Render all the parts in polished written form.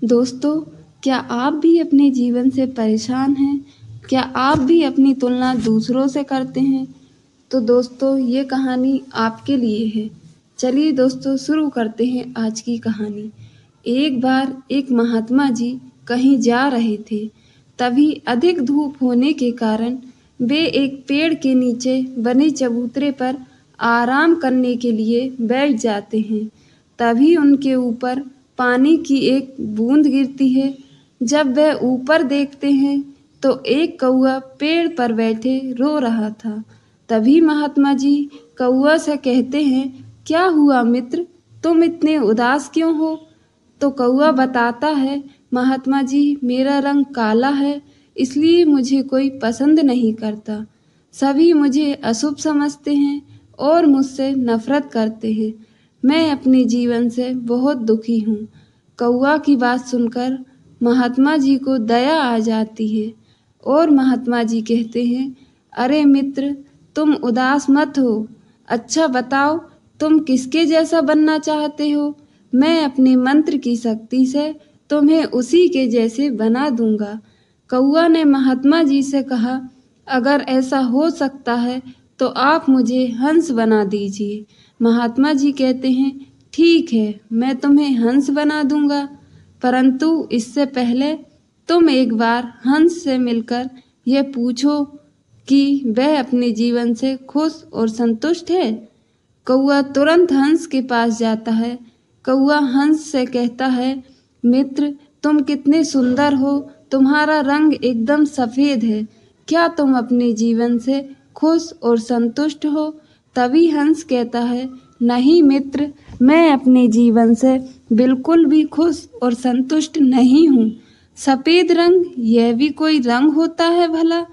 दोस्तों, क्या आप भी अपने जीवन से परेशान हैं? क्या आप भी अपनी तुलना दूसरों से करते हैं? तो दोस्तों, ये कहानी आपके लिए है। चलिए दोस्तों, शुरू करते हैं आज की कहानी। एक बार एक महात्मा जी कहीं जा रहे थे। तभी अधिक धूप होने के कारण वे एक पेड़ के नीचे बने चबूतरे पर आराम करने के लिए बैठ जाते हैं। तभी उनके ऊपर पानी की एक बूंद गिरती है। जब वह ऊपर देखते हैं तो एक कौआ पेड़ पर बैठे रो रहा था। तभी महात्मा जी कौआ से कहते हैं, क्या हुआ मित्र, तुम इतने उदास क्यों हो? तो कौआ बताता है, महात्मा जी मेरा रंग काला है, इसलिए मुझे कोई पसंद नहीं करता। सभी मुझे अशुभ समझते हैं और मुझसे नफरत करते हैं। मैं अपने जीवन से बहुत दुखी हूँ। कौआ की बात सुनकर महात्मा जी को दया आ जाती है और महात्मा जी कहते हैं, अरे मित्र, तुम उदास मत हो। अच्छा बताओ, तुम किसके जैसा बनना चाहते हो? मैं अपने मंत्र की शक्ति से तुम्हें उसी के जैसे बना दूंगा। कौआ ने महात्मा जी से कहा, अगर ऐसा हो सकता है तो आप मुझे हंस बना दीजिए। महात्मा जी कहते हैं, ठीक है, मैं तुम्हें हंस बना दूंगा, परंतु इससे पहले तुम एक बार हंस से मिलकर यह पूछो कि वह अपने जीवन से खुश और संतुष्ट है। कौआ तुरंत हंस के पास जाता है। कौआ हंस से कहता है, मित्र, तुम कितने सुंदर हो, तुम्हारा रंग एकदम सफेद है। क्या तुम अपने जीवन से खुश और संतुष्ट हो? तभी हंस कहता है, नहीं मित्र, मैं अपने जीवन से बिल्कुल भी खुश और संतुष्ट नहीं हूँ। सफेद रंग यह भी कोई रंग होता है भला?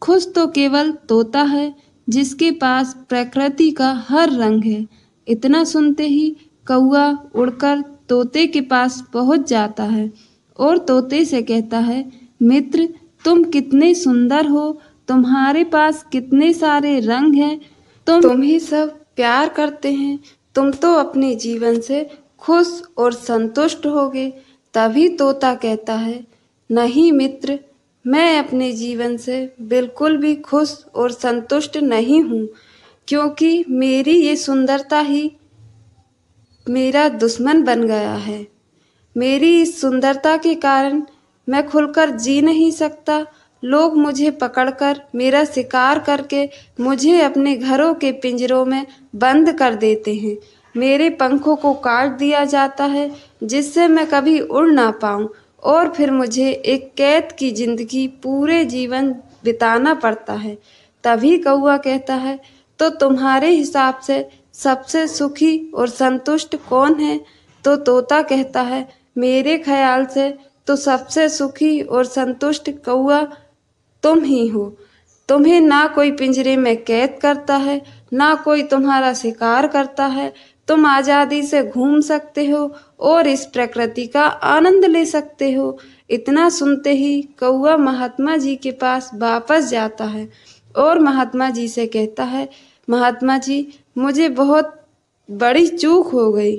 खुश तो केवल तोता है, जिसके पास प्रकृति का हर रंग है। इतना सुनते ही कौआ उड़कर तोते के पास पहुंच जाता है और तोते से कहता है, मित्र, तुम कितने सुंदर हो, तुम्हारे पास कितने सारे रंग हैं, तुम्हें सब प्यार करते हैं, तुम तो अपने जीवन से खुश और संतुष्ट होगे। तभी तोता कहता है, नहीं मित्र, मैं अपने जीवन से बिल्कुल भी खुश और संतुष्ट नहीं हूँ, क्योंकि मेरी ये सुंदरता ही मेरा दुश्मन बन गया है। मेरी इस सुंदरता के कारण मैं खुलकर जी नहीं सकता। लोग मुझे पकड़कर मेरा शिकार करके मुझे अपने घरों के पिंजरों में बंद कर देते हैं। मेरे पंखों को काट दिया जाता है, जिससे मैं कभी उड़ ना पाऊँ और फिर मुझे एक कैद की जिंदगी पूरे जीवन बिताना पड़ता है। तभी कौआ कहता है, तो तुम्हारे हिसाब से सबसे सुखी और संतुष्ट कौन है? तो तोता कहता है, मेरे ख्याल से तो सबसे सुखी और संतुष्ट कौआ तुम ही हो। तुम्हें ना कोई पिंजरे में कैद करता है, ना कोई तुम्हारा शिकार करता है। तुम आजादी से घूम सकते हो और इस प्रकृति का आनंद ले सकते हो। इतना सुनते ही कौआ महात्मा जी के पास वापस जाता है और महात्मा जी से कहता है, महात्मा जी, मुझे बहुत बड़ी चूक हो गई।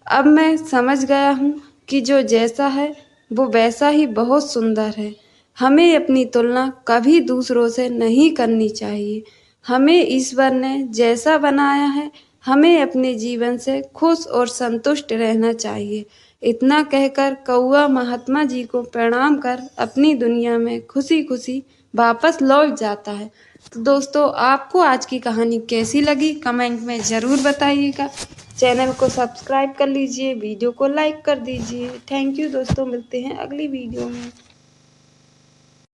अब मैं समझ गया हूँ कि जो जैसा है वो वैसा ही बहुत सुंदर है। हमें अपनी तुलना कभी दूसरों से नहीं करनी चाहिए। हमें ईश्वर ने जैसा बनाया है, हमें अपने जीवन से खुश और संतुष्ट रहना चाहिए। इतना कहकर कौआ महात्मा जी को प्रणाम कर अपनी दुनिया में खुशी खुशी वापस लौट जाता है। तो दोस्तों, आपको आज की कहानी कैसी लगी कमेंट में ज़रूर बताइएगा। चैनल को सब्सक्राइब कर लीजिए, वीडियो को लाइक कर दीजिए। थैंक यू दोस्तों, मिलते हैं अगली वीडियो में।